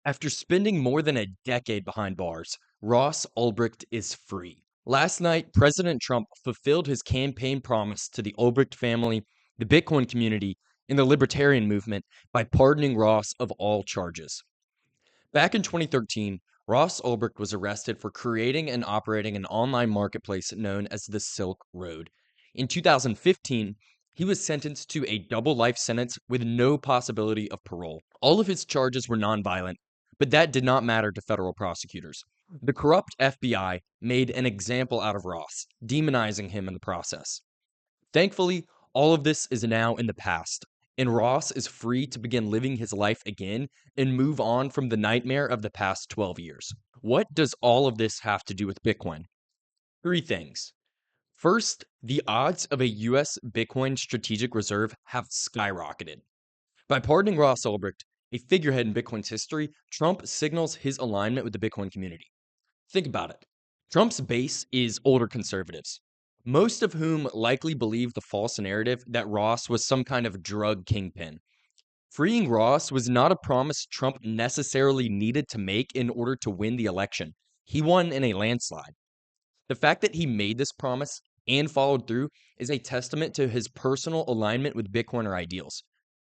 After spending more than a decade behind bars, Ross Ulbricht is free. Last night, President Trump fulfilled his campaign promise to the Ulbricht family, the Bitcoin community, and the libertarian movement by pardoning Ross of all charges. Back in 2013, Ross Ulbricht was arrested for creating and operating an online marketplace known as the Silk Road. In 2015, he was sentenced to a double life sentence with no possibility of parole. All of his charges were nonviolent, but that did not matter to federal prosecutors. The corrupt FBI made an example out of Ross, demonizing him in the process. Thankfully, all of this is now in the past, and Ross is free to begin living his life again and move on from the nightmare of the past 12 years. What does all of this have to do with Bitcoin? Three things. First, the odds of a US Bitcoin strategic reserve have skyrocketed. By pardoning Ross Ulbricht, a figurehead in Bitcoin's history, Trump signals his alignment with the Bitcoin community. Think about it. Trump's base is older conservatives, most of whom likely believe the false narrative that Ross was some kind of drug kingpin. Freeing Ross was not a promise Trump necessarily needed to make in order to win the election. He won in a landslide. The fact that he made this promise and followed through is a testament to his personal alignment with Bitcoiner ideals.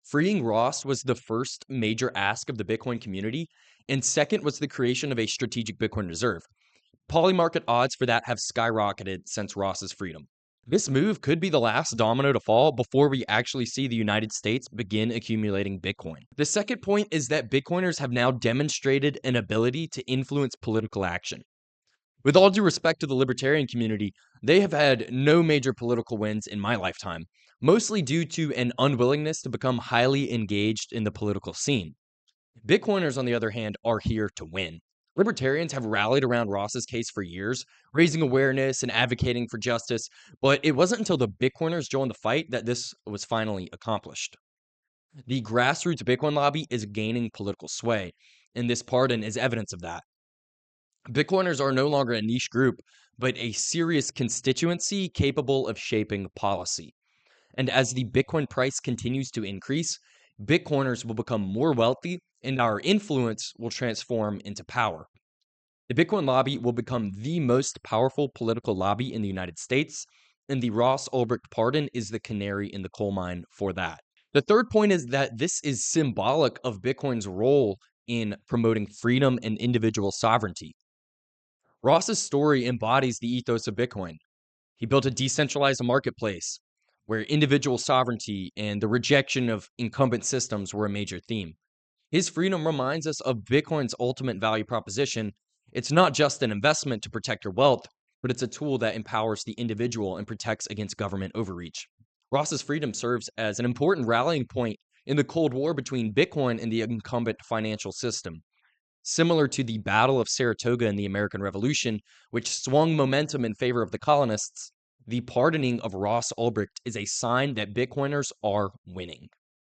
Freeing Ross was the first major ask of the Bitcoin community, and second was the creation of a strategic Bitcoin reserve. Polymarket odds for that have skyrocketed since Ross's freedom. This move could be the last domino to fall before we actually see the United States begin accumulating Bitcoin. The second point is that Bitcoiners have now demonstrated an ability to influence political action. With all due respect to the libertarian community, they have had no major political wins in my lifetime, mostly due to an unwillingness to become highly engaged in the political scene. Bitcoiners, on the other hand, are here to win. Libertarians have rallied around Ross's case for years, raising awareness and advocating for justice, but it wasn't until the Bitcoiners joined the fight that this was finally accomplished. The grassroots Bitcoin lobby is gaining political sway, and this pardon is evidence of that. Bitcoiners are no longer a niche group, but a serious constituency capable of shaping policy. And as the Bitcoin price continues to increase, Bitcoiners will become more wealthy and our influence will transform into power. The Bitcoin lobby will become the most powerful political lobby in the United States, and the Ross Ulbricht pardon is the canary in the coal mine for that. The third point is that this is symbolic of Bitcoin's role in promoting freedom and individual sovereignty. Ross's story embodies the ethos of Bitcoin. He built a decentralized marketplace where individual sovereignty and the rejection of incumbent systems were a major theme. His freedom reminds us of Bitcoin's ultimate value proposition. It's not just an investment to protect your wealth, but it's a tool that empowers the individual and protects against government overreach. Ross's freedom serves as an important rallying point in the Cold War between Bitcoin and the incumbent financial system. Similar to the Battle of Saratoga in the American Revolution, which swung momentum in favor of the colonists, the pardoning of Ross Ulbricht is a sign that Bitcoiners are winning.